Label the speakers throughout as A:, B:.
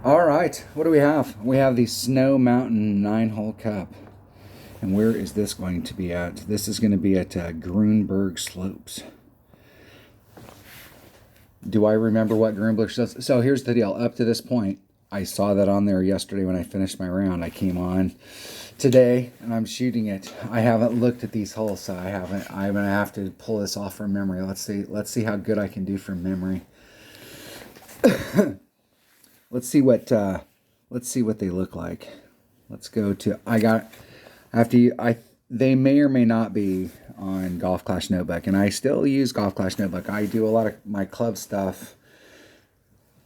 A: All right, what do we have? We have the Snow Mountain 9-hole cup. And where is this going to be at? This is going to be at Grunberg Slopes. Do I remember what Grunberg Slopes? So here's the deal. Up to this point, I saw that on there yesterday when I finished my round. I came on today and I'm shooting it. I haven't looked at these holes, so I'm gonna have to pull this off from memory. Let's see how good I can do from memory. Let's see what they look like. Let's go to they may or may not be on Golf Clash Notebook, and I still use Golf Clash Notebook. I do a lot of my club stuff.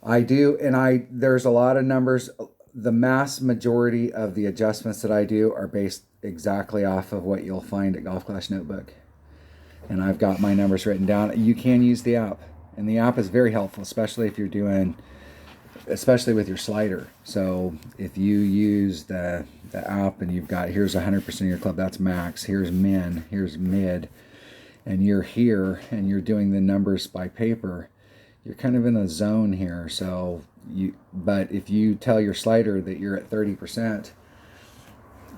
A: I do, and there's a lot of numbers. The mass majority of the adjustments that I do are based exactly off of what you'll find at Golf Clash Notebook. And I've got my numbers written down. You can use the app, and the app is very helpful, especially with your slider. So if you use the app and you've got, here's 100% of your club, that's max, here's min, here's mid, and you're here and you're doing the numbers by paper, you're kind of in a zone here. But if you tell your slider that you're at 30%,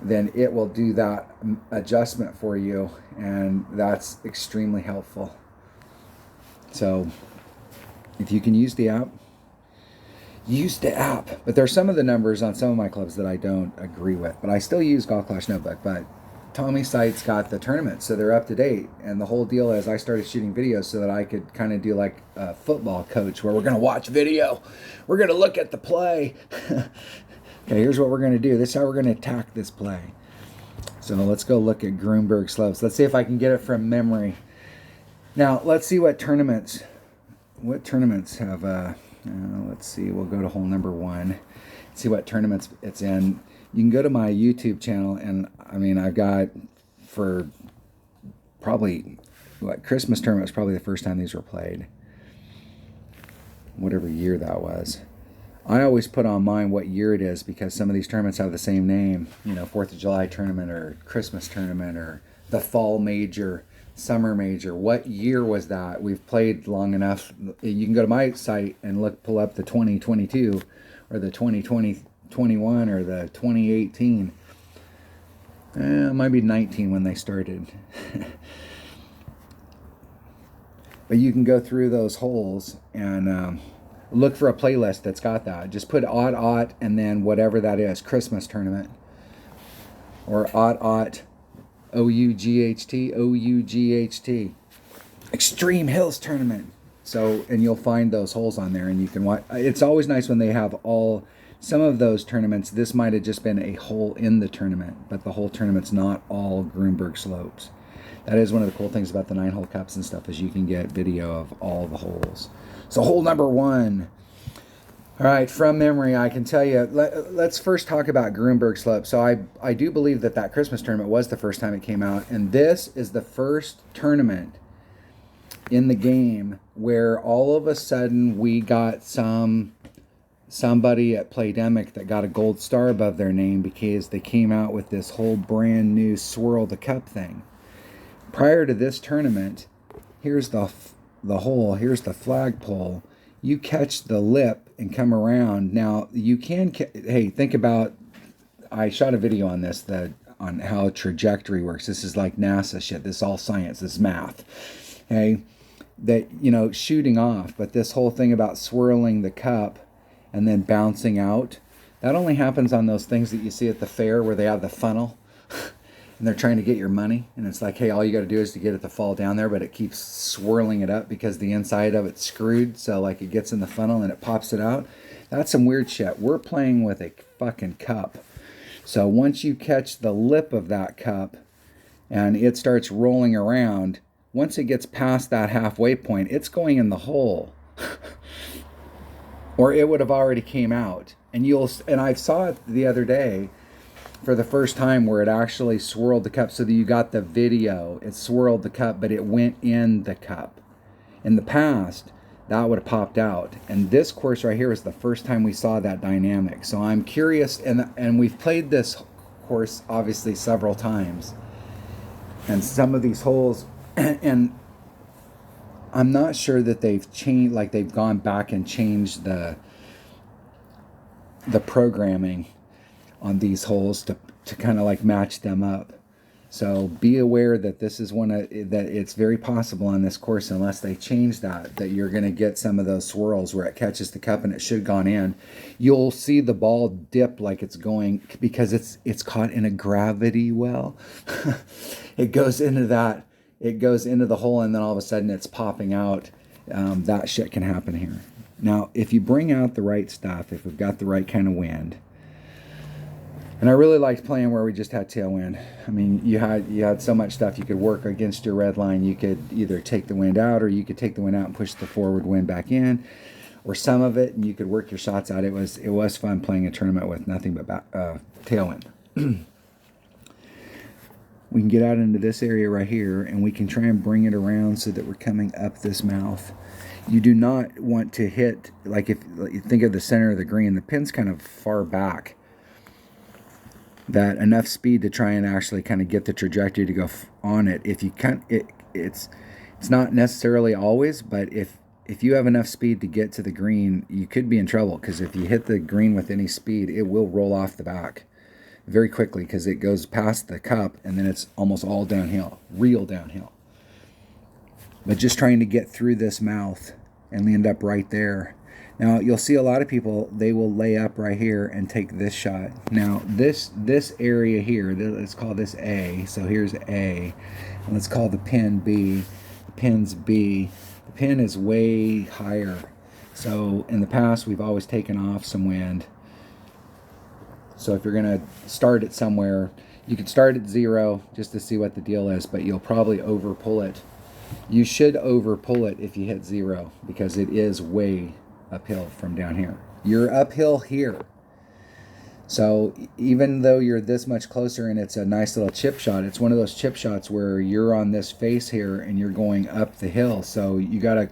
A: then it will do that adjustment for you, and that's extremely helpful. So if you can use the app, but there's some of the numbers on some of my clubs that I don't agree with, but I still use Golf Clash Notebook. But Tommy's site's got the tournaments, so they're up to date. And the whole deal is I started shooting videos so that I could kind of do like a football coach, where we're going to watch video, we're going to look at the play. Okay, here's what we're going to do. This is how we're going to attack this play. So let's go look at Grunberg Slopes. Let's see if I can get it from memory. Now let's see what tournaments have. Let's see, we'll go to hole number 1, see what tournaments it's in. You can go to my YouTube channel, and I mean, I've got, for probably, Christmas tournament was probably the first time these were played, whatever year that was. I always put on mine what year it is, because some of these tournaments have the same name, 4th of July tournament, or Christmas tournament, or the fall major, summer major. What year was that? We've played long enough. You can go to my site and pull up the 2022 or the 2021 or the 2018. It might be 19 when they started. But you can go through those holes and look for a playlist that's got that. Just put aught and then whatever that is, Christmas tournament, or aught OUGHT, Extreme Hills Tournament. So, and you'll find those holes on there, and you can watch. It's always nice when they have some of those tournaments. This might have just been a hole in the tournament, but the whole tournament's not all Grunberg Slopes. That is one of the cool things about the 9-hole cups and stuff, is you can get video of all the holes. So hole number 1. All right, from memory, I can tell you, let's first talk about Grunberg Slope. So I do believe that Christmas tournament was the first time it came out, and this is the first tournament in the game where all of a sudden we got somebody at Playdemic that got a gold star above their name, because they came out with this whole brand new Swirl the Cup thing. Prior to this tournament, here's the hole, here's the flagpole. You catch the lip and come around. Now you can, hey, think about, I shot a video on this, on how trajectory works. This is like NASA shit. This is all science. This is math. Okay, that, shooting off. But this whole thing about swirling the cup and then bouncing out, that only happens on those things that you see at the fair where they have the funnel. And they're trying to get your money, and it's like, hey, all you got to do is to get it to fall down there, but it keeps swirling it up because the inside of it's screwed, so like it gets in the funnel and it pops it out. That's some weird shit. We're playing with a fucking cup. So once you catch the lip of that cup and it starts rolling around, once it gets past that halfway point, it's going in the hole. Or it would have already came out. And I saw it the other day for the first time, where it actually swirled the cup, so that you got the video. It swirled the cup, but it went in the cup. In the past, that would have popped out. And this course right here is the first time we saw that dynamic. So I'm curious, and we've played this course obviously several times. And some of these holes, and I'm not sure that they've changed, like they've gone back and changed the programming on these holes to kind of like match them up. So be aware that this is that it's very possible on this course, unless they change that you're going to get some of those swirls where it catches the cup and it should have gone in. You'll see the ball dip like it's going, because it's caught in a gravity well. It goes into the hole, and then all of a sudden it's popping out. That shit can happen here. Now, if you bring out the right stuff, if we've got the right kind of wind, and I really liked playing where we just had tailwind. I mean, you had so much stuff you could work against your red line. You could either take the wind out, or you could take the wind out and push the forward wind back in, or some of it, and you could work your shots out. It was fun playing a tournament with nothing but tailwind. We can get out into this area right here, and we can try and bring it around so that we're coming up this mouth. You do not want to hit, like if you think of the center of the green, the pin's kind of far back. That enough speed to try and actually kind of get the trajectory to go on it. If you can't, it's not necessarily always, but if you have enough speed to get to the green, you could be in trouble, because if you hit the green with any speed, it will roll off the back very quickly, because it goes past the cup and then it's almost all downhill, real downhill. But just trying to get through this mouth and end up right there. Now, you'll see a lot of people, they will lay up right here and take this shot. Now, this area here, let's call this A. So here's A. And let's call the pin B. The pin's B. The pin is way higher. So in the past, we've always taken off some wind. So if you're going to start it somewhere, you can start at 0 just to see what the deal is, but you'll probably over pull it. You should over pull it if you hit 0, because it is way uphill from down here. You're uphill here. So even though you're this much closer and it's a nice little chip shot, it's one of those chip shots where you're on this face here and you're going up the hill. So you gotta,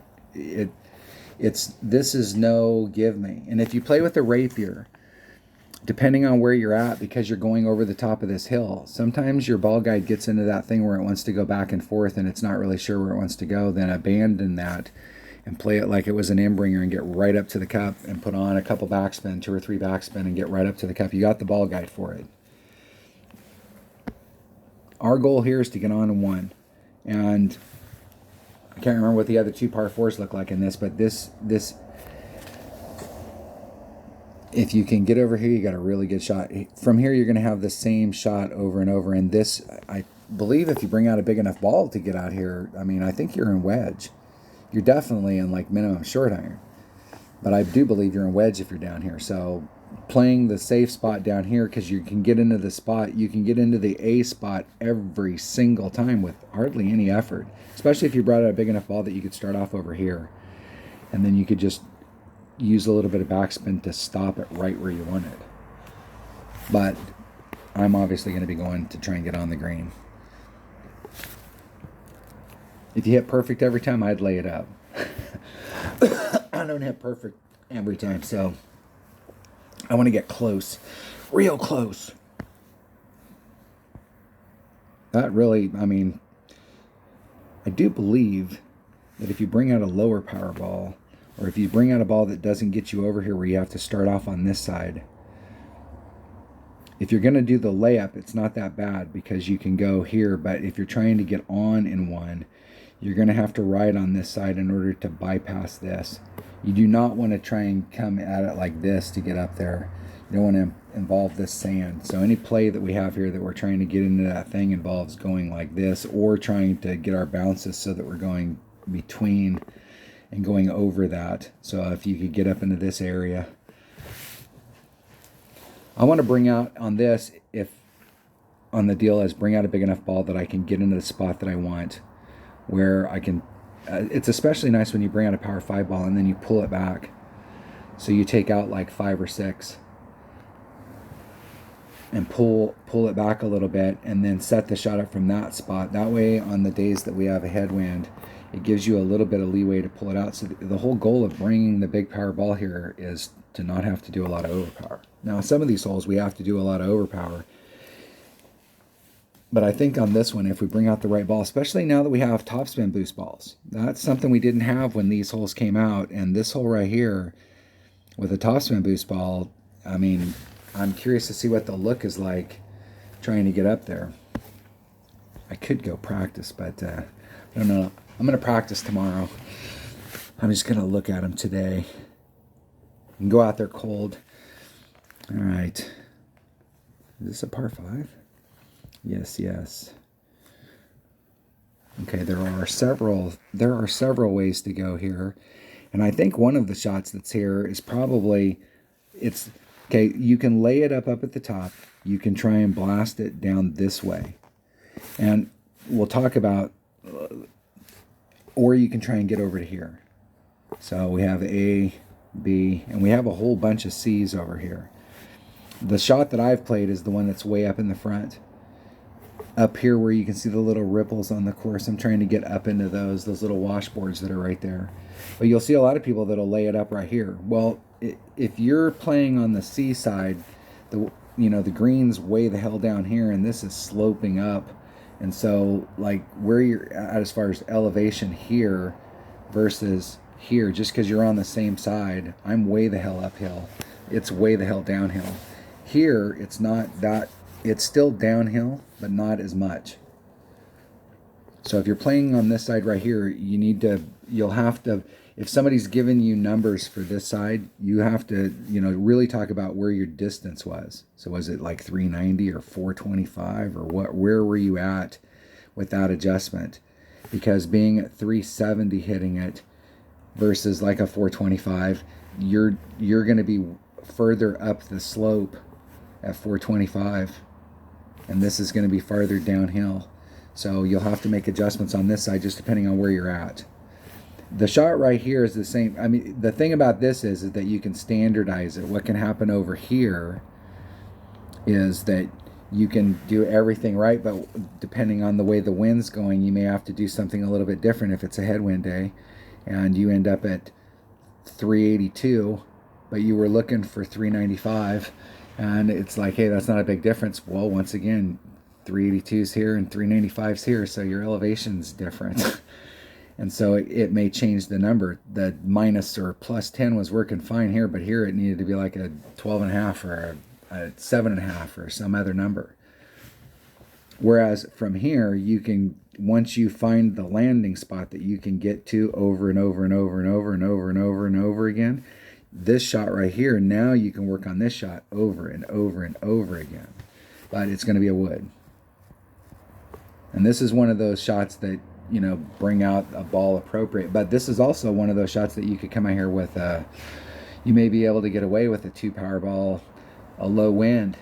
A: this is no give me. And if you play with a rapier, depending on where you're at, because you're going over the top of this hill, sometimes your ball guide gets into that thing where it wants to go back and forth and it's not really sure where it wants to go. Then abandon that and play it like it was an in-bringer and get right up to the cup and put on a couple backspin, 2 or 3 backspin, and get right up to the cup. You got the ball guide for it. Our goal here is to get on in 1. And I can't remember what the other 2 par 4s look like in this, but this if you can get over here, you got a really good shot. From here, you're going to have the same shot over and over. And this, I believe if you bring out a big enough ball to get out here, I mean, I think you're in wedge. You're definitely in like minimum short iron. But I do believe you're in wedge if you're down here. So playing the safe spot down here, because you can get into the spot, you can get into the A spot every single time with hardly any effort. Especially if you brought out a big enough ball that you could start off over here. And then you could just use a little bit of backspin to stop it right where you want it. But I'm obviously going to be going to try and get on the green. If you hit perfect every time, I'd lay it up. I don't hit perfect every time, so I want to get close, real close. That really, I mean, I do believe that if you bring out a lower power ball, or if you bring out a ball that doesn't get you over here where you have to start off on this side, if you're going to do the layup, it's not that bad because you can go here. But if you're trying to get on in 1, you're going to have to ride on this side in order to bypass this. You do not want to try and come at it like this to get up there. You don't want to involve this sand. So any play that we have here that we're trying to get into that thing involves going like this, or trying to get our bounces so that we're going between and going over that. So if you could get up into this area. I want to bring out on this, if on the deal is bring out a big enough ball that I can get into the spot that I want, where I can, it's especially nice when you bring out a power 5 ball and then you pull it back. So you take out like 5 or 6 and pull it back a little bit and then set the shot up from that spot. That way on the days that we have a headwind, it gives you a little bit of leeway to pull it out. So the whole goal of bringing the big power ball here is to not have to do a lot of overpower. Now, some of these holes we have to do a lot of overpower. But I think on this one, if we bring out the right ball, especially now that we have topspin boost balls, that's something we didn't have when these holes came out. And this hole right here with a topspin boost ball, I mean, I'm curious to see what the look is like trying to get up there. I could go practice, but I don't know. I'm going to practice tomorrow. I'm just going to look at them today and go out there cold. All right. Is this a par 5? Yes, yes. Okay, there are several ways to go here. And I think one of the shots that's here is probably, okay, you can lay it up at the top. You can try and blast it down this way. And we'll talk about, or you can try and get over to here. So we have A, B, and we have a whole bunch of C's over here. The shot that I've played is the one that's way up in the front. Up here where you can see the little ripples on the course, I'm trying to get up into those little washboards that are right there. But you'll see a lot of people that'll lay it up right here. Well, if you're playing on the C side, the green's way the hell down here, and this is sloping up. And so, like, where you're at as far as elevation here versus here, just because you're on the same side, I'm way the hell uphill. It's way the hell downhill. Here, it's not that. It's still downhill, but not as much. So if you're playing on this side right here, you'll have to, if somebody's given you numbers for this side, you have to, really talk about where your distance was. So was it like 390 or 425 or what? Where were you at with that adjustment? Because being at 370 hitting it versus like a 425, you're going to be further up the slope at 425. And this is going to be farther downhill. So you'll have to make adjustments on this side just depending on where you're at. The shot right here is the same. I mean, the thing about this is that you can standardize it. What can happen over here is that you can do everything right, but depending on the way the wind's going, you may have to do something a little bit different if it's a headwind day. And you end up at 382, but you were looking for 395. And it's like, hey, that's not a big difference. Well, once again, 382's here and 395's here, so your elevation's different. And so it may change the number. The minus or plus 10 was working fine here, but here it needed to be like a 12.5 or a 7.5 or some other number. Whereas from here, you can, once you find the landing spot that you can get to over and over and over and over and over and over and over again, this shot right here, now you can work on this shot over and over and over again. But it's going to be a wood. And this is one of those shots that, bring out a ball appropriate. But this is also one of those shots that you could come out here with, you may be able to get away with a 2-power ball, a low wind.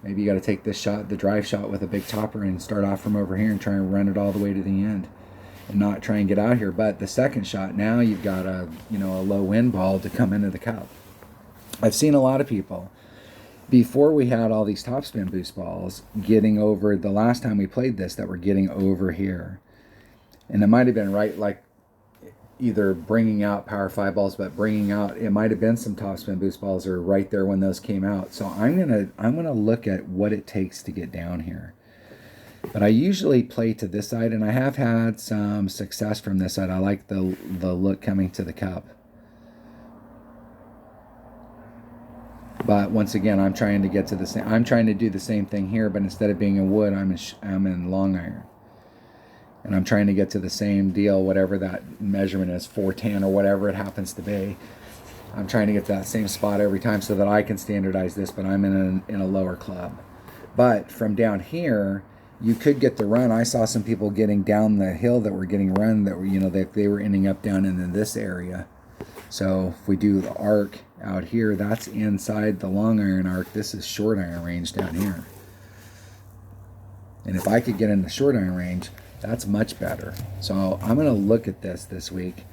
A: Maybe you got to take this shot, the drive shot, with a big topper and start off from over here and try and run it all the way to the end. And not try and get out here. But the second shot, now you've got a low wind ball to come into the cup. I've seen a lot of people, before we had all these topspin boost balls, getting over, the last time we played this, that were getting over here. And it might have been right, like either bringing out Power 5 balls, but bringing out, it might have been some topspin boost balls or right there when those came out. So I'm gonna look at what it takes to get down here. But I usually play to this side, and I have had some success from this side. I like the look coming to the cup. But once again, I'm trying to get to the same. I'm trying to do the same thing here, but instead of being in wood, I'm in long iron, and I'm trying to get to the same deal, whatever that measurement is, 410 or whatever it happens to be. I'm trying to get to that same spot every time so that I can standardize this, but I'm in a lower club. But from down here, you could get the run. I saw some people getting down the hill that were getting run that were, they were ending up down in this area. So if we do the arc out here, that's inside the long iron arc. This is short iron range down here. And if I could get in the short iron range, that's much better. So I'm going to look at this week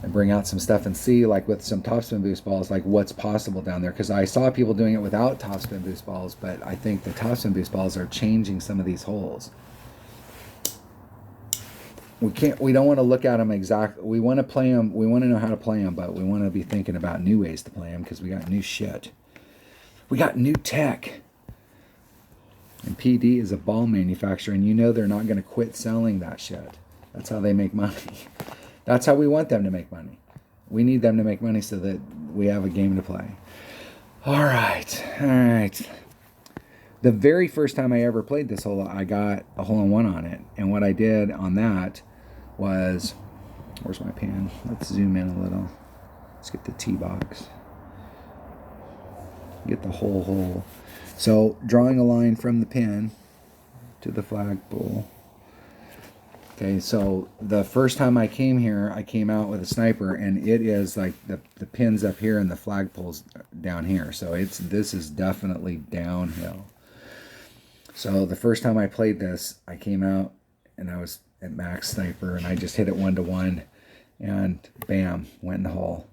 A: and bring out some stuff and see, like with some topspin boost balls, like what's possible down there. Because I saw people doing it without topspin boost balls, but I think the topspin boost balls are changing some of these holes. We don't want to look at them exactly. We want to play them. We want to know how to play them, but we want to be thinking about new ways to play them because we got new shit. We got new tech. And PD is a ball manufacturer, and they're not going to quit selling that shit. That's how they make money. That's how we want them to make money. We need them to make money so that we have a game to play. All right. All right. The very first time I ever played this hole, I got a hole-in-one on it. And what I did on that was, where's my pan? Let's zoom in a little. Let's get the tee box. Get the whole hole. So drawing a line from the pin to the flagpole. Okay, so the first time I came here, I came out with a sniper, and it is like the pin's up here and the flagpole's down here. So this is definitely downhill. So the first time I played this, I came out and I was at max sniper, and I just hit it 1-to-1, and bam, went in the hole.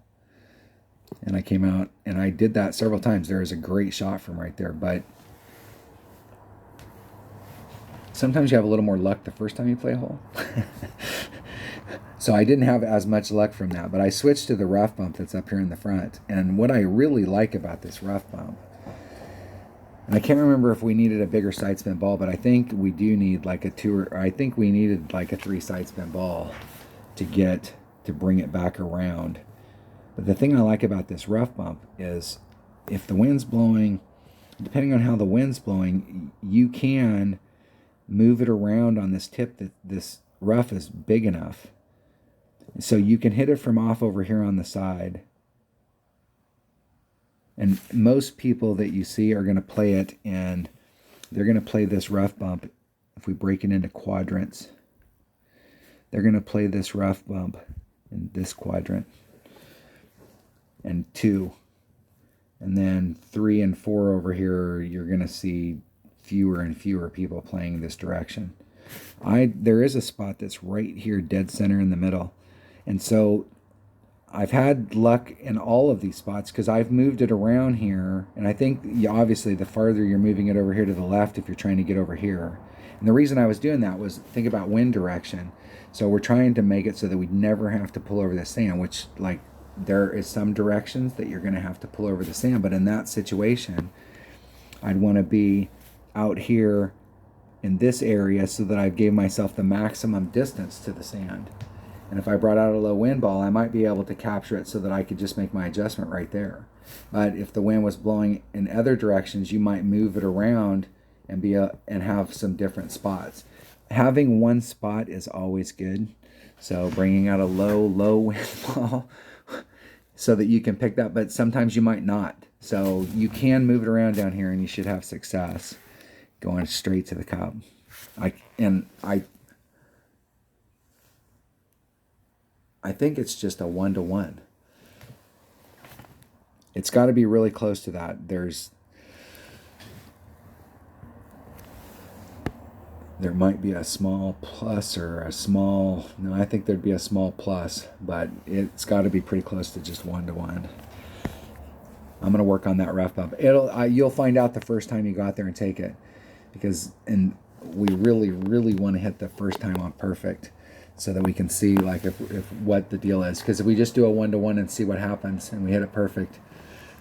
A: And I came out, and I did that several times. There was a great shot from right there, but sometimes you have a little more luck the first time you play a hole. So I didn't have as much luck from that, but I switched to the rough bump that's up here in the front. And what I really like about this rough bump, and I can't remember if we needed a bigger side spin ball, but I think we do need like I think we needed like a 3 side spin ball to bring it back around. But the thing I like about this rough bump is if the wind's blowing, depending on how the wind's blowing, you can move it around on this tip that this rough is big enough. So you can hit it from off over here on the side. And most people that you see are going to play it, and they're going to play this rough bump. If we break it into quadrants, they're going to play this rough bump in this quadrant, and 2. And then 3 and 4 over here, you're going to see fewer and fewer people playing this direction. There is a spot that's right here, dead center in the middle. And so I've had luck in all of these spots because I've moved it around here. And I think obviously the farther you're moving it over here to the left if you're trying to get over here. And the reason I was doing that was think about wind direction. So we're trying to make it so that we never have to pull over the sand, which like there is some directions that you're going to have to pull over the sand. But in that situation, I'd want to be out here in this area so that I gave myself the maximum distance to the sand. And if I brought out a low wind ball, I might be able to capture it so that I could just make my adjustment right there. But if the wind was blowing in other directions, you might move it around and and have some different spots. Having one spot is always good. So bringing out a low wind ball so that you can pick that, but sometimes you might not. So you can move it around down here and you should have success going straight to the cup. I think it's just a 1-to-1. It's got to be really close to that. There might be a small plus or a small, no, I think there'd be a small plus, but it's got to be pretty close to just 1-to-1. I'm going to work on that rough bump. You'll find out the first time you go out there and take it, and we really, really want to hit the first time on perfect, so that we can see like if what the deal is. Because if we just do a 1-to-1 and see what happens and we hit it perfect,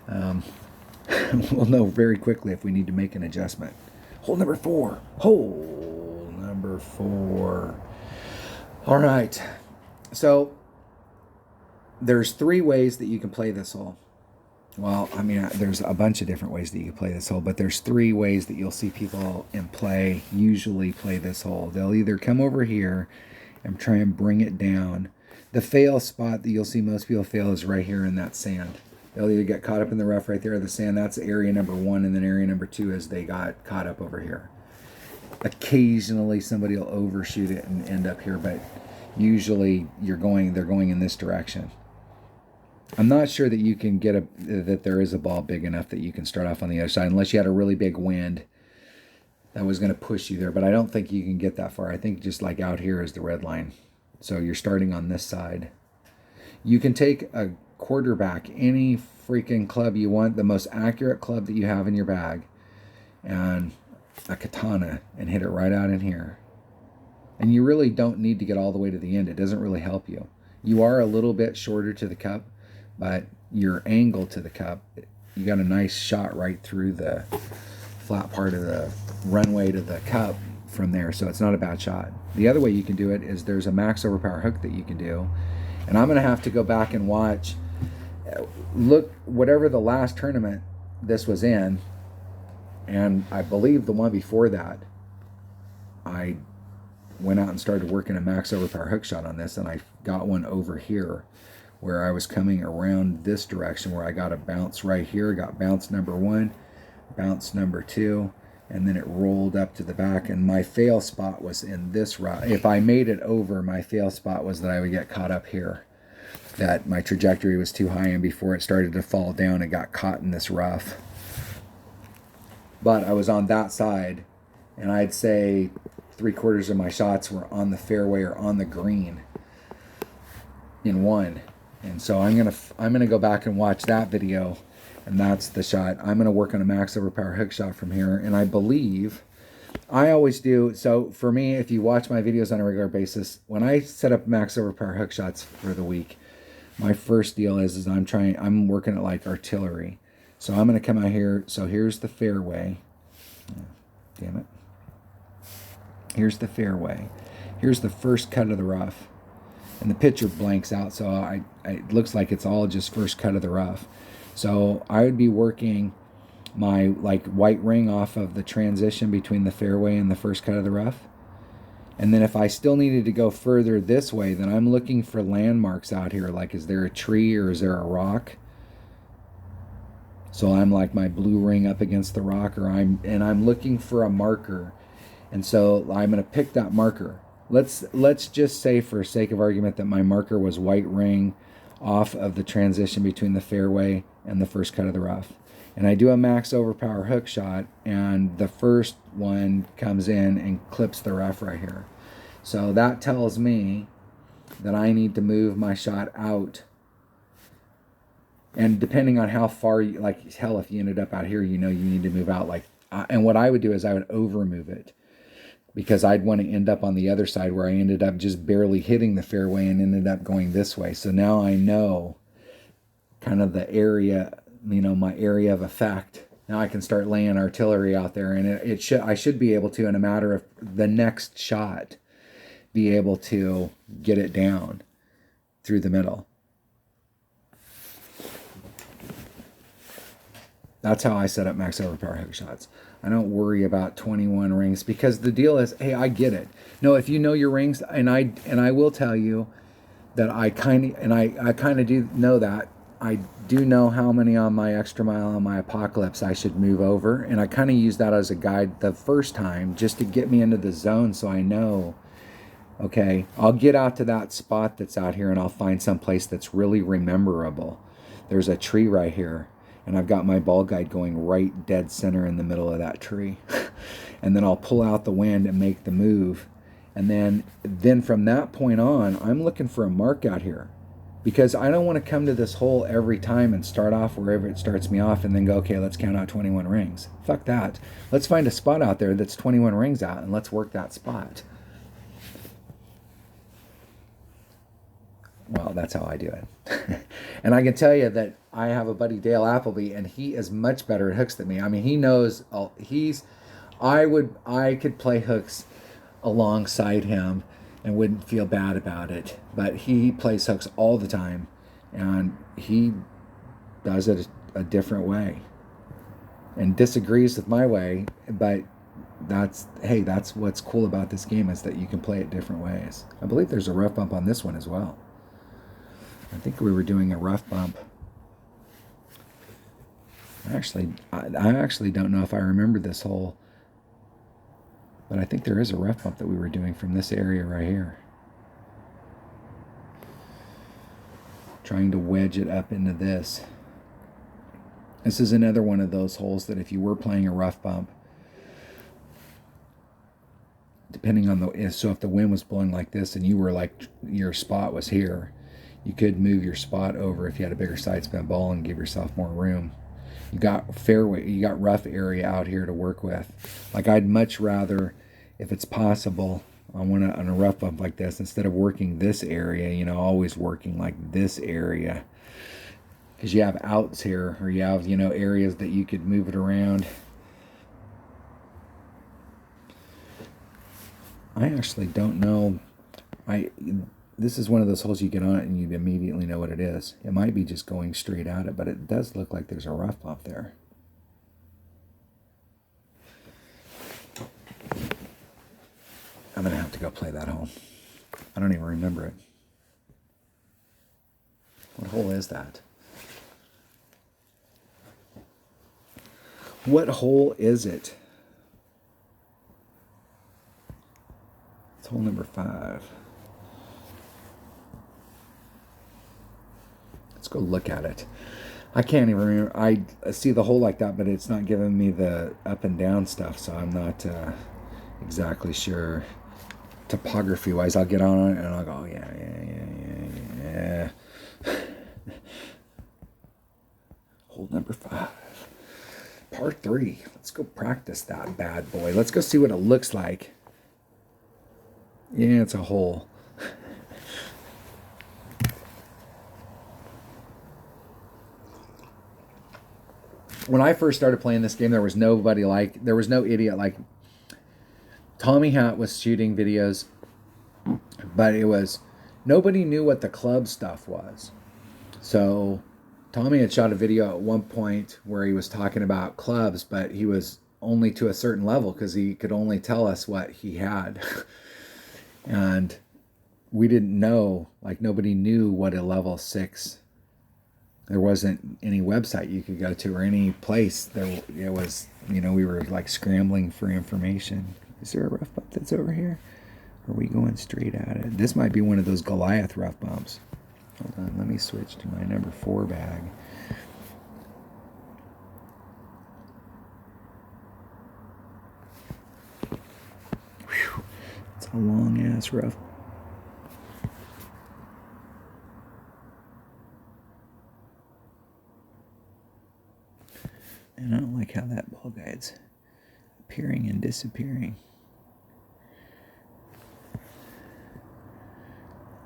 A: we'll know very quickly if we need to make an adjustment. Hole number 4. Hole number 4. All right. So there's 3 ways that you can play this hole. Well, I mean, there's a bunch of different ways that you can play this hole, but there's 3 ways that you'll see people usually play this hole. They'll either come over here and try and bring it down. The fail spot that you'll see most people fail is right here in that sand. They'll either get caught up in the rough right there or the sand. That's area number 1, and then area number 2 is they got caught up over here. Occasionally somebody will overshoot it and end up here, but usually they're going in this direction. I'm not sure that you can that there is a ball big enough that you can start off on the other side unless you had a really big wind that was going to push you there, but I don't think you can get that far. I think just like out here is the red line. So you're starting on this side. You can take a quarterback, any freaking club you want, the most accurate club that you have in your bag, and a katana, and hit it right out in here. And you really don't need to get all the way to the end. It doesn't really help you. You are a little bit shorter to the cup, but your angle to the cup, you got a nice shot right through the flat part of the runway to the cup from there, so it's not a bad shot. The other way you can do it is there's a max overpower hook that you can do, and I'm going to have to go back and watch, look, whatever the last tournament this was in, and I believe the one before that, I went out and started working a max overpower hook shot on this, and I got one over here where I was coming around this direction where I got a bounce right here, got bounce number 1, bounce number 2, and then it rolled up to the back, and my fail spot was in this route. If I made it over, my fail spot was that I would get caught up here, that my trajectory was too high, and before it started to fall down, it got caught in this rough. But I was on that side, and I'd say 3/4 of my shots were on the fairway or on the green in one. And so I'm gonna go back and watch that video, and that's the shot. I'm gonna work on a max overpower hook shot from here, and I believe I always do. So for me, if you watch my videos on a regular basis, when I set up max overpower hook shots for the week, my first deal is I'm working at like artillery. So I'm gonna come out here. So here's the fairway. Damn it. Here's the fairway. Here's the first cut of the rough. And the picture blanks out, so it looks like it's all just first cut of the rough. So I would be working my like white ring off of the transition between the fairway and the first cut of the rough. And then if I still needed to go further this way, then I'm looking for landmarks out here. Like, is there a tree or is there a rock? So I'm like my blue ring up against the rock, or I'm looking for a marker. And so I'm going to pick that marker. Let's just say, for sake of argument, that my marker was white ring off of the transition between the fairway and the first cut of the rough. And I do a max overpower hook shot, and the first one comes in and clips the rough right here. So that tells me that I need to move my shot out. And depending on how far, like hell, if you ended up out here, you need to move out. And what I would do is I would over move it, because I'd want to end up on the other side where I ended up just barely hitting the fairway and ended up going this way. So now I know kind of the area, my area of effect. Now I can start laying artillery out there, and I should be able to, in a matter of the next shot, be able to get it down through the middle. That's how I set up max overpower hook shots. I don't worry about 21 rings, because the deal is, hey, I get it. No, if you know your rings, and I will tell you that I kind of do know that. I do know how many on my extra mile on my apocalypse I should move over, and I kind of use that as a guide the first time just to get me into the zone, so I know, okay, I'll get out to that spot that's out here, and I'll find some place that's really rememberable. There's a tree right here, and I've got my ball guide going right dead center in the middle of that tree. And then I'll pull out the wind and make the move. And then from that point on, I'm looking for a mark out here, because I don't want to come to this hole every time and start off wherever it starts me off and then go, okay, let's count out 21 rings. Fuck that. Let's find a spot out there that's 21 rings out, and let's work that spot. Well, that's how I do it. And I can tell you that I have a buddy, Dale Appleby, and he is much better at hooks than me. I mean, he knows, I could play hooks alongside him and wouldn't feel bad about it. But he plays hooks all the time, and he does it a different way and disagrees with my way. But that's what's cool about this game, is that you can play it different ways. I believe there's a rough bump on this one as well. I think we were doing a rough bump. I actually don't know if I remember this hole, but I think there is a rough bump that we were doing from this area right here. Trying to wedge it up into this. This is another one of those holes that if you were playing a rough bump, depending on so if the wind was blowing like this and you were like, your spot was here, you could move your spot over if you had a bigger side spin ball and give yourself more room. You got fairway, you got rough area out here to work with. Like, I'd much rather, if it's possible, on a rough bump like this, instead of working this area, always working like this area, because you have outs here, or you have, areas that you could move it around. I actually don't know. This is one of those holes you get on it and you immediately know what it is. It might be just going straight at it, but it does look like there's a rough bump there. I'm going to have to go play that hole. I don't even remember it. What hole is that? What hole is it? It's hole number 5. Let's go look at it. I can't even remember. I see the hole like that, but it's not giving me the up and down stuff, so I'm not exactly sure. Topography wise, I'll get on it and I'll go, yeah. Hole number 5. Par 3. Let's go practice that bad boy. Let's go see what it looks like. Yeah, it's a hole. When I first started playing this game, there was no idiot like Tommy Hat was shooting videos, but nobody knew what the club stuff was. So Tommy had shot a video at one point where he was talking about clubs, but he was only to a certain level because he could only tell us what he had. And we didn't know, like nobody knew what a level 6. There wasn't any website you could go to or any place. It was, we were like scrambling for information. Is there a rough bump that's over here? Or are we going straight at it? This might be one of those Goliath rough bumps. Hold on, let me switch to my number 4 bag. Whew. It's a long ass rough. And I don't like how that ball guide's appearing and disappearing.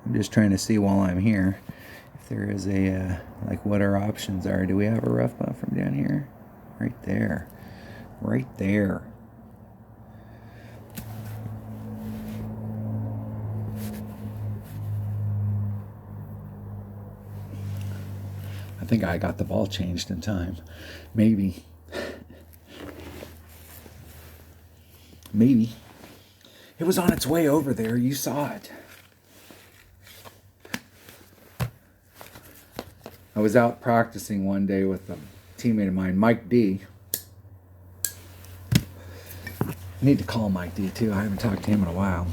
A: I'm just trying to see while I'm here if there is a, like what our options are. Do we have a rough bump from down here? Right there. Right there. I think I got the ball changed in time. Maybe. Maybe. It was on its way over there. You saw it. I was out practicing one day with a teammate of mine, Mike D. I need to call Mike D too. I haven't talked to him in a while.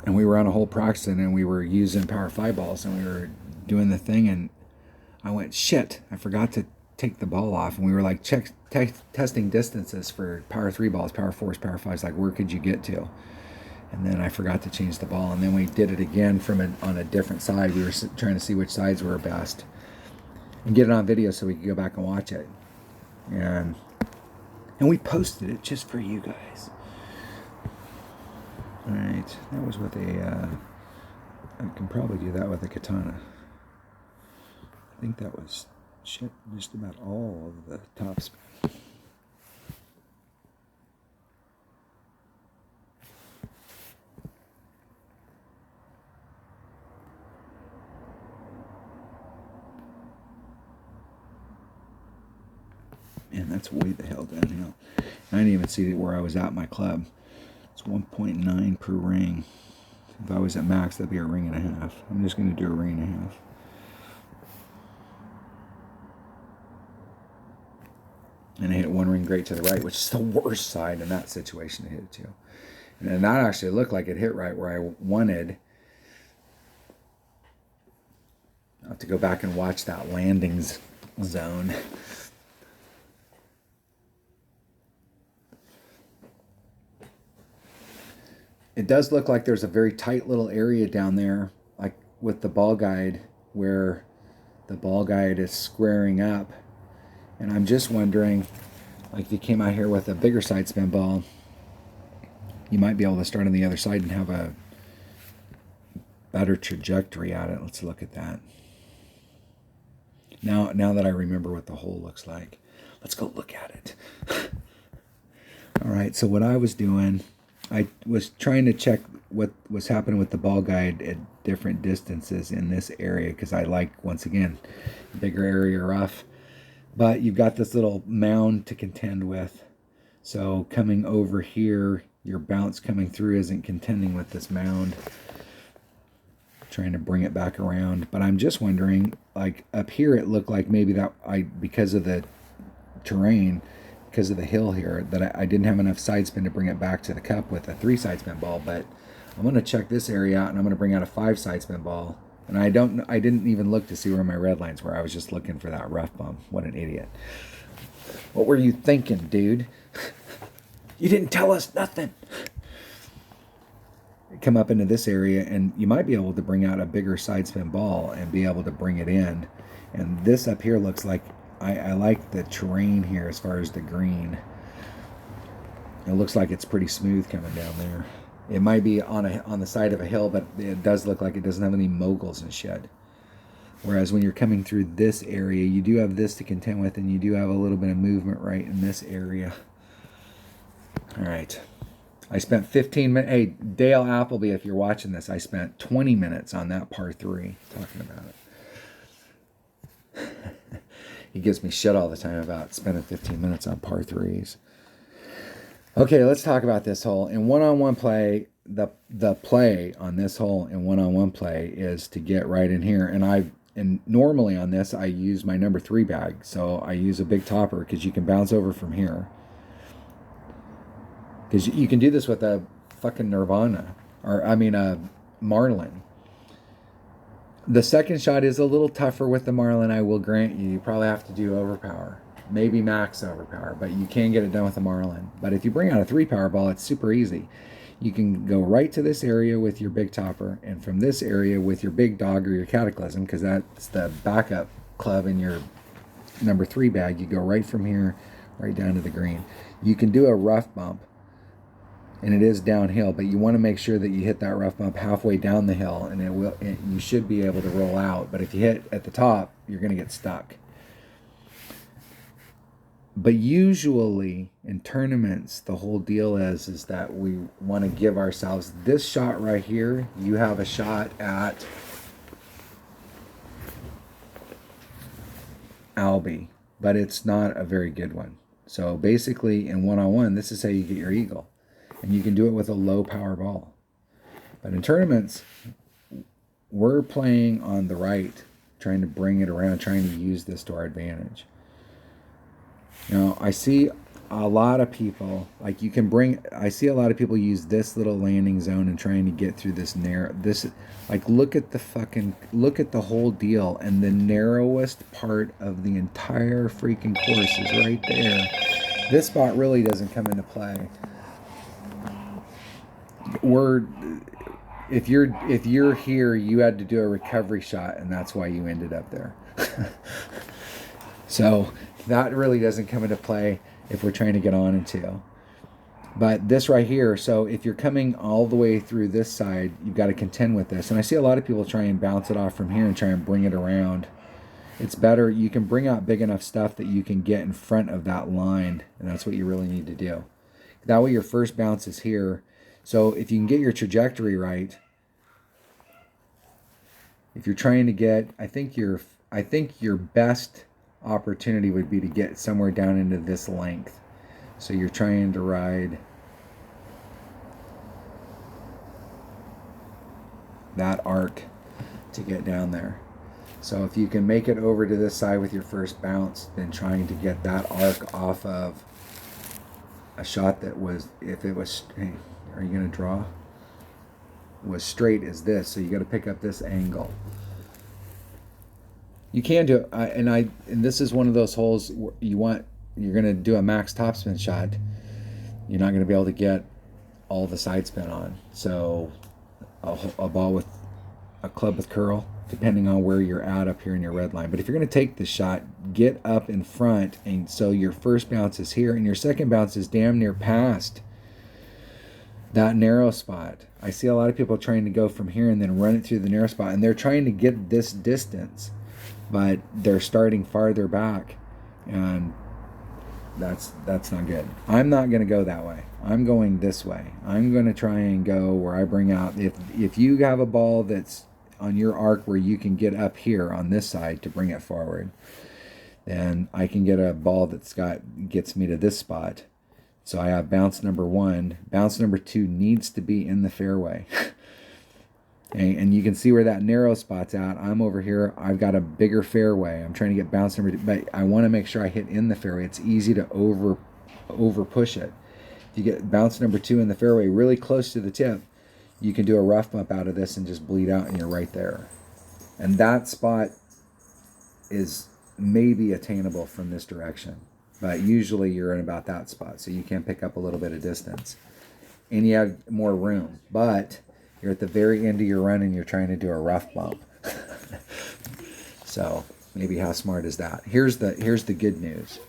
A: And we were on a hole practicing and we were using power 5 balls and we were doing the thing and I went, shit, I forgot to take the ball off. And we were like testing distances for power 3 balls, power 4s, power 5s, like where could you get to? And then I forgot to change the ball. And then we did it again on a different side. We were trying to see which sides were best and get it on video so we could go back and watch it. And we posted it just for you guys. All right, that was with I can probably do that with a katana. I think that was just about all of the top speed. Man, that's way the hell downhill. I didn't even see where I was at my club. It's 1.9 per ring. If I was at max, that'd be a ring and a half. I'm just going to do a ring and a half. And I hit one ring great to the right, which is the worst side in that situation to hit it to. And then that actually looked like it hit right where I wanted. I'll have to go back and watch that landings zone. It does look like there's a very tight little area down there, like with the ball guide, where the ball guide is squaring up. And I'm just wondering, like if you came out here with a bigger side spin ball, you might be able to start on the other side and have a better trajectory at it. Let's look at that. Now that I remember what the hole looks like, let's go look at it. All right, so what I was doing, I was trying to check what was happening with the ball guide at different distances in this area because I like, once again, bigger area rough. But you've got this little mound to contend with. So coming over here, your bounce coming through isn't contending with this mound. Trying to bring it back around. But I'm just wondering, like up here it looked like maybe that because of the terrain, because of the hill here, that I didn't have enough side spin to bring it back to the cup with a 3 side spin ball. But I'm going to check this area out, and I'm going to bring out a 5 side spin ball. And I didn't even look to see where my red lines were. I was just looking for that rough bump. What an idiot. What were you thinking, dude? You didn't tell us nothing. Come up into this area, and you might be able to bring out a bigger side spin ball and be able to bring it in. And this up here looks like, I like the terrain here as far as the green. It looks like it's pretty smooth coming down there. It might be on the side of a hill, but it does look like it doesn't have any moguls and shit. Whereas when you're coming through this area, you do have this to contend with, and you do have a little bit of movement right in this area. All right. I spent 15 minutes. Hey, Dale Appleby, if you're watching this, I spent 20 minutes on that par 3 talking about it. He gives me shit all the time about spending 15 minutes on par 3s. Okay, let's talk about this hole. In one-on-one play, the play on this hole in one-on-one play is to get right in here. And normally on this, I use my number 3 bag. So I use a big topper because you can bounce over from here. Because you can do this with a fucking Nirvana, or I mean a Marlin. The second shot is a little tougher with the Marlin, I will grant you. You probably have to do overpower, maybe max overpower, but you can get it done with the Marlin. But if you bring out a 3 power ball, it's super easy. You can go right to this area with your big topper, and from this area with your big dog or your cataclysm, because that's the backup club in your number 3 bag. You go right from here, right down to the green. You can do a rough bump, and it is downhill, but you want to make sure that you hit that rough bump halfway down the hill, and you should be able to roll out. But if you hit at the top, you're going to get stuck. But usually in tournaments, the whole deal is that we want to give ourselves this shot right here. You have a shot at Albie, but it's not a very good one. So basically in one-on-one, this is how you get your eagle. And you can do it with a low power ball. But in tournaments, we're playing on the right, trying to bring it around, trying to use this to our advantage. Now, I see a lot of people, like I see a lot of people use this little landing zone and trying to get through this like look at the whole deal, and the narrowest part of the entire freaking course is right there. This spot really doesn't come into play. If you're here, you had to do a recovery shot, and that's why you ended up there. So that really doesn't come into play if we're trying to get on into. But this right here, so if you're coming all the way through this side, you've got to contend with this. And I see a lot of people try and bounce it off from here and try and bring it around. It's better, you can bring out big enough stuff that you can get in front of that line, and that's what you really need to do. That way your first bounce is here. So if you can get your trajectory right, if you're trying to get, I think your best opportunity would be to get somewhere down into this length. So you're trying to ride that arc to get down there. So if you can make it over to this side with your first bounce, then trying to get that arc off of a shot that was, if it was, hey, are you going to draw? Was straight as this, so you got to pick up this angle. You can do it, and this is one of those holes where you're going to do a max topspin shot. You're not going to be able to get all the side spin on. So a ball with a club with curl, depending on where you're at up here in your red line. But if you're going to take the shot, get up in front, and so your first bounce is here, and your second bounce is damn near past that narrow spot. I see a lot of people trying to go from here and then run it through the narrow spot, and they're trying to get this distance, but they're starting farther back, and that's not good. I'm not going to go that way. I'm going this way. I'm going to try and go where I bring out, if you have a ball that's on your arc where you can get up here on this side to bring it forward, then I can get a ball gets me to this spot So I have bounce number 1. Bounce number 2 needs to be in the fairway. And you can see where that narrow spot's at. I'm over here. I've got a bigger fairway. I'm trying to get bounce number 2, but I want to make sure I hit in the fairway. It's easy to over push it. If you get bounce number 2 in the fairway really close to the tip, you can do a rough bump out of this and just bleed out, and you're right there. And that spot is maybe attainable from this direction, but usually you're in about that spot, so you can pick up a little bit of distance, and you have more room. But you're at the very end of your run and you're trying to do a rough bump. So maybe how smart is that? Here's the good news,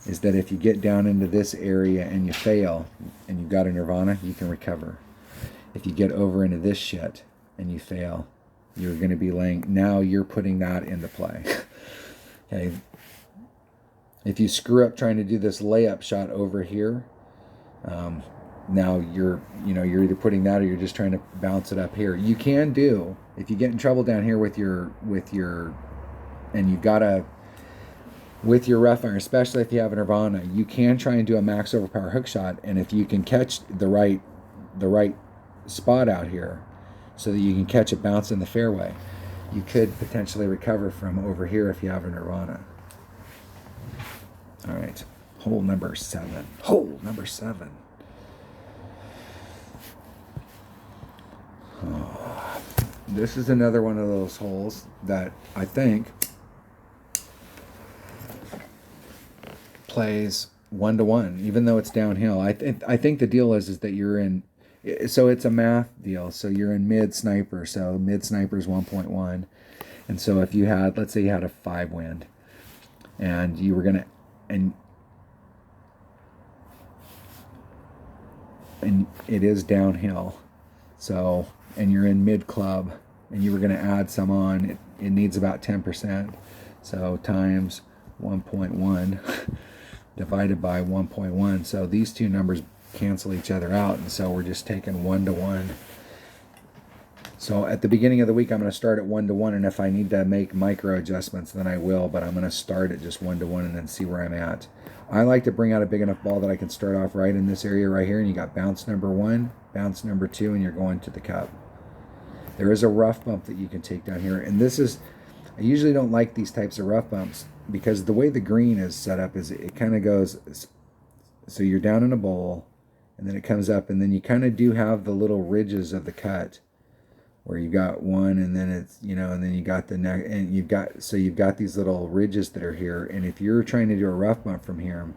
A: is that if you get down into this area and you fail and you've got a nirvana, you can recover. If you get over into this shit and you fail, you're going to be laying, now you're putting that into play. Okay. If you screw up trying to do this layup shot over here, now you're either putting that or you're just trying to bounce it up here. You can do, if you get in trouble down here with your and you've got a, with your rough iron, especially if you have a nirvana, you can try and do a max overpower hook shot, and if you can catch the right spot out here so that you can catch a bounce in the fairway, you could potentially recover from over here if you have a nirvana. All right, hole number 7. Hole number 7. Oh, this is another one of those holes that I think plays 1-to-1, even though it's downhill. I think the deal is that you're in, so it's a math deal. So you're in mid sniper. So mid sniper is 1.1, and so if you had, let's say you had a 5 wind, and you were gonna, and it is downhill. So, and you're in mid club, and you were going to add some on. It needs about 10%. So times 1.1 divided by 1.1. So these two numbers cancel each other out, and so we're just taking 1-to-1. So at the beginning of the week, I'm going to start at 1-to-1, and if I need to make micro adjustments, then I will, but I'm going to start at just 1-to-1 and then see where I'm at. I like to bring out a big enough ball that I can start off right in this area right here, and you got bounce number 1, bounce number 2, and you're going to the cup. There is a rough bump that you can take down here, and this is, I usually don't like these types of rough bumps because the way the green is set up is it kind of goes, so you're down in a bowl, and then it comes up, and then you kind of do have the little ridges of the cut where you got one, and then it's, and then you got the neck, and you've got these little ridges that are here, and if you're trying to do a rough bump from here,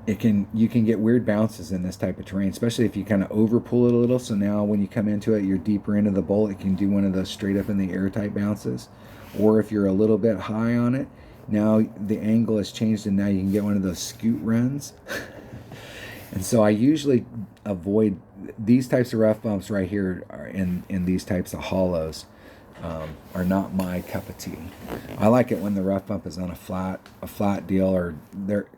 A: you can get weird bounces in this type of terrain, especially if you kind of over pull it a little. So now when you come into it, you're deeper into the bowl, it can do one of those straight up in the air type bounces. Or if you're a little bit high on it, now the angle has changed, and now you can get one of those scoot runs. And so I usually avoid these types of rough bumps right here, are in these types of hollows, are not my cup of tea. I like it when the rough bump is on a flat deal, or they're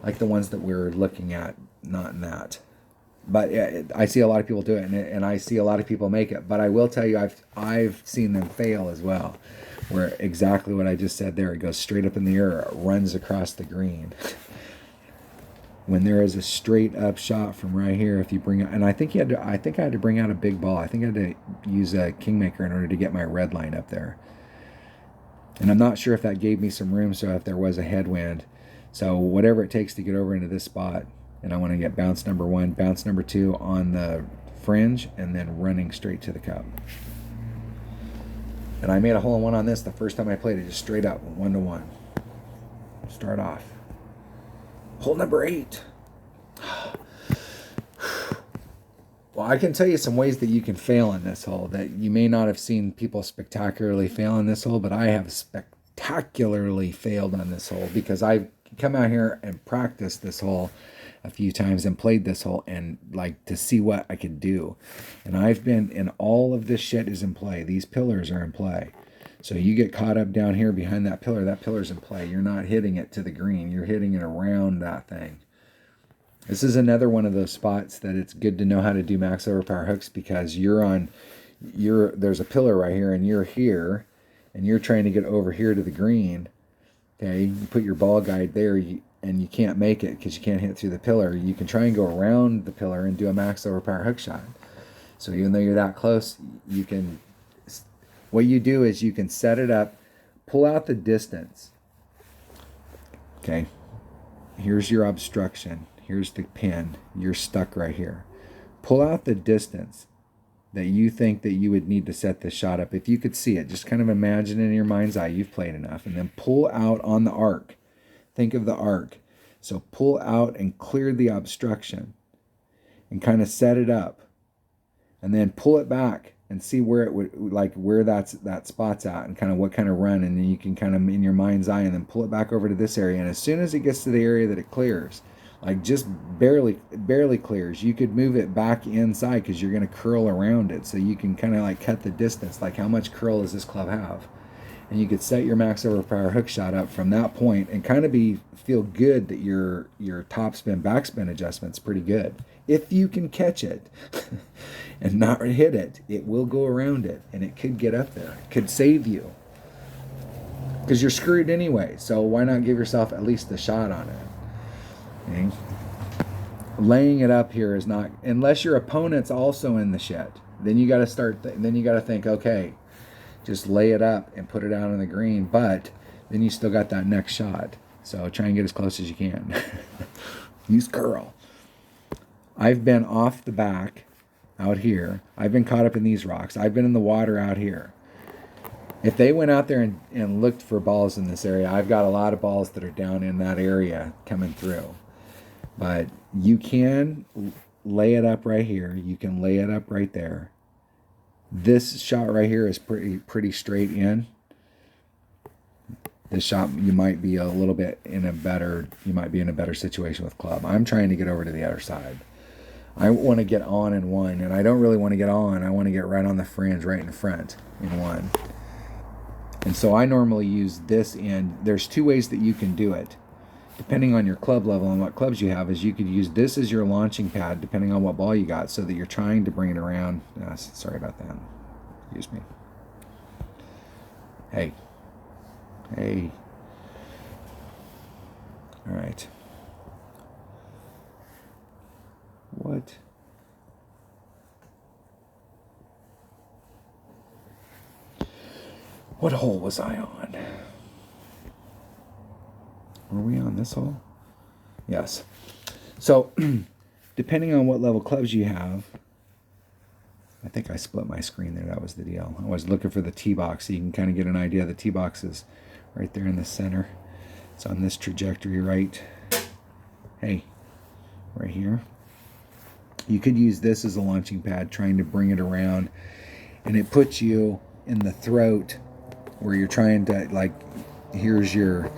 A: like the ones that we're looking at, not in that. But I see a lot of people do it, and I see a lot of people make it. But I will tell you, I've seen them fail as well, where exactly what I just said there, it goes straight up in the air, it runs across the green. When there is a straight up shot from right here, if you bring out, and I think I had to bring out a big ball. I think I had to use a Kingmaker in order to get my red line up there. And I'm not sure if that gave me some room, so if there was a headwind. So whatever it takes to get over into this spot, and I want to get bounce number 1, bounce number 2 on the fringe, and then running straight to the cup. And I made a hole-in-one on this the first time I played it, just straight up, 1-to-1. Start off. Hole number 8. Well, I can tell you some ways that you can fail in this hole that you may not have seen people spectacularly fail in this hole, but I have spectacularly failed on this hole because I've come out here and practiced this hole a few times and played this hole and like to see what I could do. And I've been, and all of this shit is in play. These pillars are in play. So you get caught up down here behind that pillar's in play. You're not hitting it to the green. You're hitting it around that thing. This is another one of those spots that it's good to know how to do max overpower hooks because there's a pillar right here and you're here and you're trying to get over here to the green. Okay, you put your ball guide there. and you can't make it because you can't hit through the pillar, you can try and go around the pillar and do a max overpower hook shot. So even though you're that close, you can, what you do is you can set it up, pull out the distance. Okay, here's your obstruction. Here's the pin. You're stuck right here. Pull out the distance that you think that you would need to set this shot up. If you could see it, just kind of imagine in your mind's eye, you've played enough, and then pull out on the arc. Think of the arc. So pull out and clear the obstruction and kind of set it up, and then pull it back and see where it would, like where that spot's at and kind of what kind of run, and then you can kind of in your mind's eye and then pull it back over to this area, and as soon as it gets to the area that it clears, like just barely clears, you could move it back inside because you're going to curl around it, so you can kind of like cut the distance, like how much curl does this club have, and you could set your max overpower hook shot up from that point and kind of feel good that your topspin backspin adjustment's pretty good. If you can catch it and not hit it, it will go around it and it could get up there. It could save you because you're screwed anyway, so why not give yourself at least a shot on it? Okay. Laying it up here is not, unless your opponent's also in the shit, then you got to start, then you got to think, okay, just lay it up and put it out on the green, but then you still got that next shot. So try and get as close as you can. Use curl. I've been off the back out here. I've been caught up in these rocks. I've been in the water out here. If they went out there and looked for balls in this area, I've got a lot of balls that are down in that area coming through. But you can lay it up right here. You can lay it up right there. This shot right here is pretty straight in. This shot, you might be a little bit in a better situation with club. I'm trying to get over to the other side. I want to get on in one, and I don't really want to get on. I want to get right on the fringe, right in front in one. And so I normally use this end. There's two ways that you can do it. Depending on your club level and what clubs you have, is you could use this as your launching pad, depending on what ball you got, so that you're trying to bring it around. Sorry about that. Excuse me. Hey. All right. What? What hole was I on? Were we on this hole? Yes. So, depending on what level clubs you have, I think I split my screen there. That was the deal. I was looking for the tee box, so you can kind of get an idea. The tee box is right there in the center. It's on this trajectory right here. You could use this as a launching pad, trying to bring it around, and it puts you in the throat where you're trying to, like, here's your,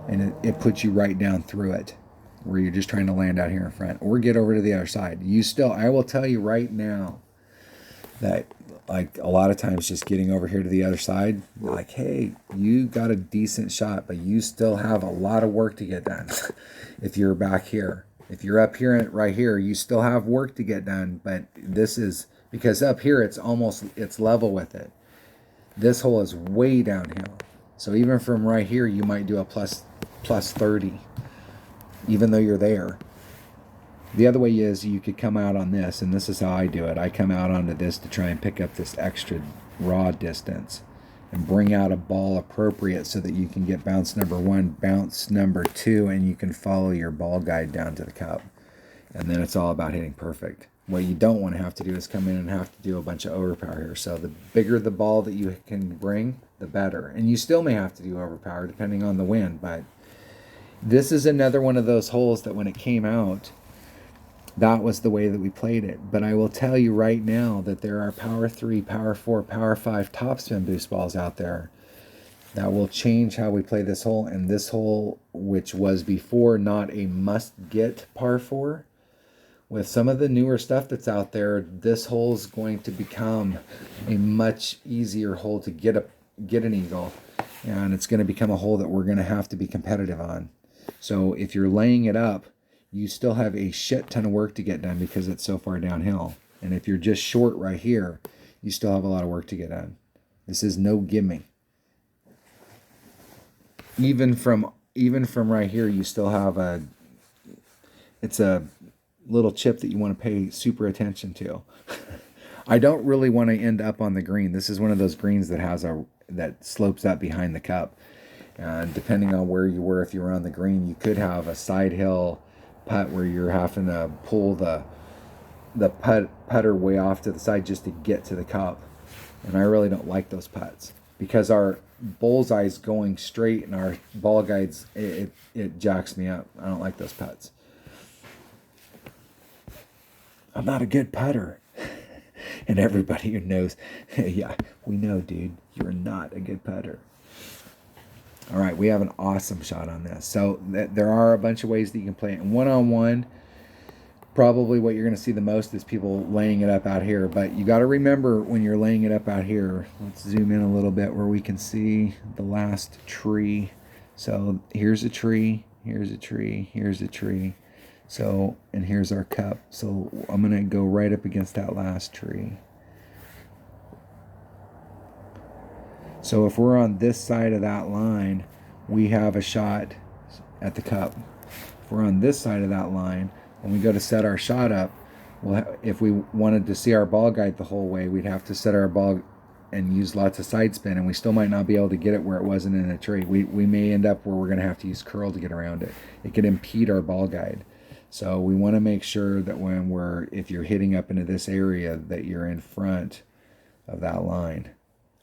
A: and it puts you right down through it where you're just trying to land out here in front or get over to the other side. I will tell you right now that, like, a lot of times just getting over here to the other side, like, hey, you got a decent shot, but you still have a lot of work to get done. If you're back here, if you're up here and right here, you still have work to get done, but this is, because up here it's level with it. This hole is way downhill. So even from right here, you might do a plus 30, even though you're there. The other way is you could come out on this, and this is how I do it. I come out onto this to try and pick up this extra raw distance and bring out a ball appropriate so that you can get bounce number 1, bounce number 2, and you can follow your ball guide down to the cup. And then it's all about hitting perfect. What you don't want to have to do is come in and have to do a bunch of overpower here. So the bigger the ball that you can bring, the better. And you still may have to do overpower depending on the wind, but this is another one of those holes that when it came out, that was the way that we played it. But I will tell you right now that there are Power 3, Power 4, Power 5 topspin boost balls out there that will change how we play this hole. And this hole, which was before not a must-get par 4, with some of the newer stuff that's out there, this hole is going to become a much easier hole to get an eagle. And it's going to become a hole that we're going to have to be competitive on. So if you're laying it up, you still have a shit ton of work to get done because it's so far downhill. And if you're just short right here, you still have a lot of work to get done. This is no gimme. Even from even from right here, you still have it's a little chip that you want to pay super attention to. I don't really want to end up on the green. This is one of those greens that slopes up behind the cup. And depending on where you were, if you were on the green, you could have a side hill putt where you're having to pull the putter way off to the side just to get to the cup. And I really don't like those putts because our bullseye's going straight and our ball guides, it jacks me up. I don't like those putts. I'm not a good putter. And everybody who knows, yeah, we know, dude, you're not a good putter. All right, we have an awesome shot on this. So there are a bunch of ways that you can play it. And one-on-one, probably what you're going to see the most is people laying it up out here. But you got to remember when you're laying it up out here, let's zoom in a little bit where we can see the last tree. So here's a tree, here's a tree, here's a tree. So, and here's our cup. So I'm going to go right up against that last tree. So if we're on this side of that line, we have a shot at the cup. If we're on this side of that line, when we go to set our shot up, if we wanted to see our ball guide the whole way, we'd have to set our ball and use lots of side spin, and we still might not be able to get it where it wasn't in a tree. We may end up where we're going to have to use curl to get around it. It could impede our ball guide. So we want to make sure that if you're hitting up into this area, that you're in front of that line.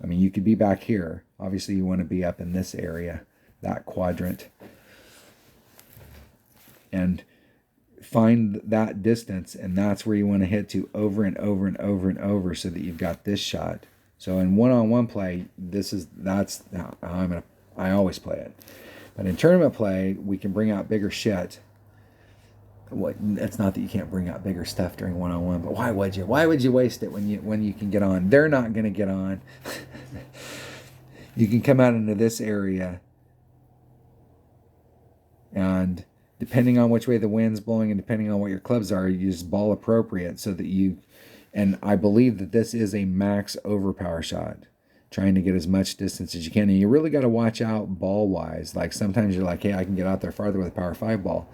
A: I mean, you could be back here. Obviously, you want to be up in this area, that quadrant. And find that distance, and that's where you want to hit to over and over and over and over so that you've got this shot. So in one-on-one play, that's how I always play it. But in tournament play, we can bring out bigger shit. It's not that you can't bring out bigger stuff during one-on-one, but why would you? Why would you waste it when you can get on? They're not going to get on. You can come out into this area, and depending on which way the wind's blowing and depending on what your clubs are, you use ball appropriate so that and I believe that this is a max overpower shot, trying to get as much distance as you can. And you really got to watch out ball-wise. Like sometimes you're like, hey, I can get out there farther with a power 5 ball.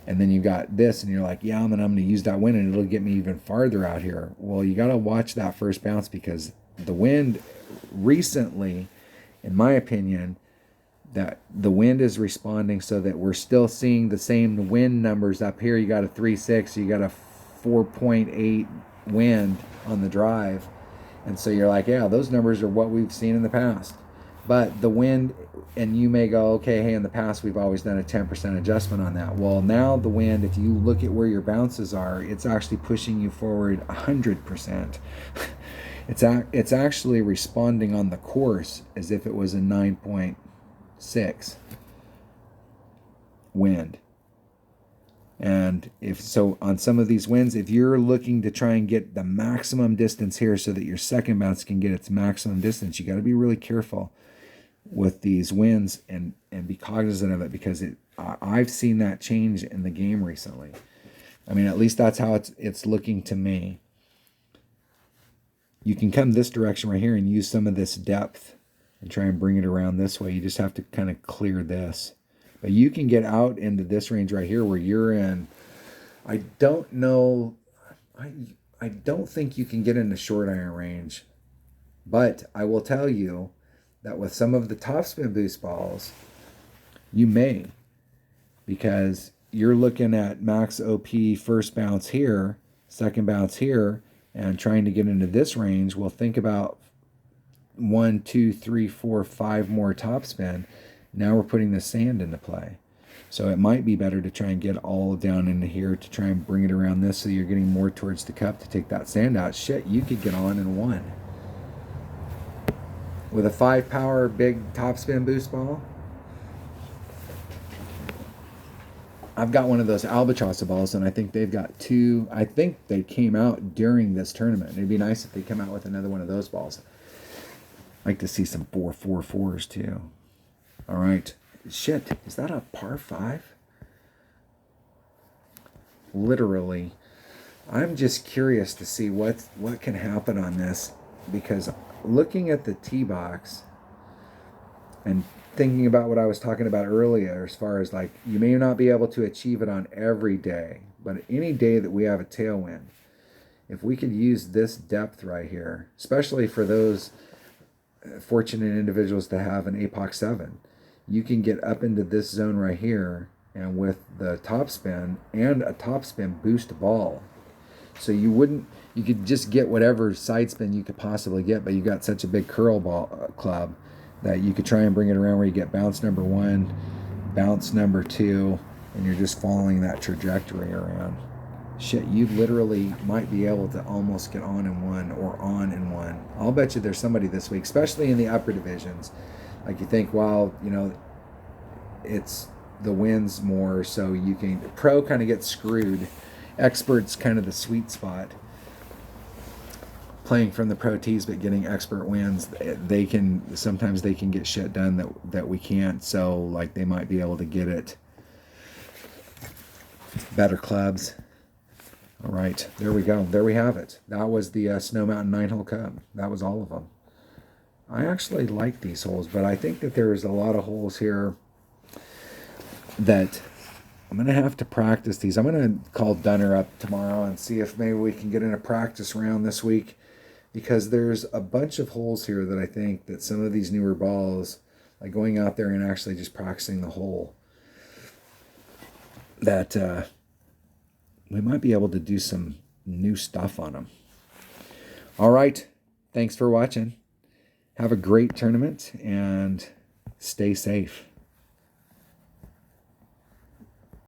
A: And then you got this, and you're like, yeah, I'm going to use that wind, and it'll get me even farther out here. Well, you got to watch that first bounce because the wind recently, in my opinion, that the wind is responding so that we're still seeing the same wind numbers up here. You got a 3.6, you got a 4.8 wind on the drive. And so you're like, yeah, those numbers are what we've seen in the past. But the wind, and you may go, okay, hey, in the past we've always done a 10% adjustment on that. Well, now the wind, if you look at where your bounces are, it's actually pushing you forward 100%. It's actually responding on the course as if it was a 9.6 wind. And if so, on some of these winds, if you're looking to try and get the maximum distance here so that your second bounce can get its maximum distance, you got to be really careful with these winds and be cognizant of it, because I've seen that change in the game recently. I mean, at least that's how it's looking to me. You can come this direction right here and use some of this depth and try and bring it around this way. You just have to kind of clear this. But you can get out into this range right here where you're in. I don't know. I don't think you can get into short iron range. But I will tell you that with some of the topspin boost balls, you may. Because you're looking at max OP first bounce here, second bounce here, and trying to get into this range. Well, think about 1, 2, 3, 4, 5 more topspin. Now we're putting the sand into play. So it might be better to try and get all down into here to try and bring it around this so you're getting more towards the cup to take that sand out. Shit, you could get on in one. With a 5 power big topspin boost ball. I've got one of those Albatross balls, and I think they've got 2. I think they came out during this tournament. It'd be nice if they come out with another one of those balls. I'd like to see some 4.44s too. All right. Shit, is that a par 5? Literally. I'm just curious to see what can happen on this, because looking at the tee box, And thinking about what I was talking about earlier, as far as like, you may not be able to achieve it on every day, but any day that we have a tailwind, if we could use this depth right here, especially for those fortunate individuals to have an APOC 7, you can get up into this zone right here, and with the topspin and a topspin boost ball. So you could just get whatever side spin you could possibly get, but you got such a big curl ball club that you could try and bring it around where you get bounce number 1, bounce number 2, and you're just following that trajectory around. Shit, you literally might be able to almost get on in one or on in one. I'll bet you there's somebody this week, especially in the upper divisions. Like, you think, well, you know, it's the wins more, so you can, pro kind of gets screwed. Expert's kind of the sweet spot. Playing from the pro tees but getting expert wins, sometimes they can get shit done that we can't. So like, they might be able to get it. Better clubs. All right, there we go. There we have it. That was the Snow Mountain 9-hole Cup. That was all of them. I actually like these holes, but I think that there's a lot of holes here that I'm going to have to practice these. I'm going to call Dunner up tomorrow and see if maybe we can get in a practice round this week, because there's a bunch of holes here that I think that some of these newer balls, like going out there and actually just practicing the hole, that we might be able to do some new stuff on them. All right. Thanks for watching. Have a great tournament and stay safe.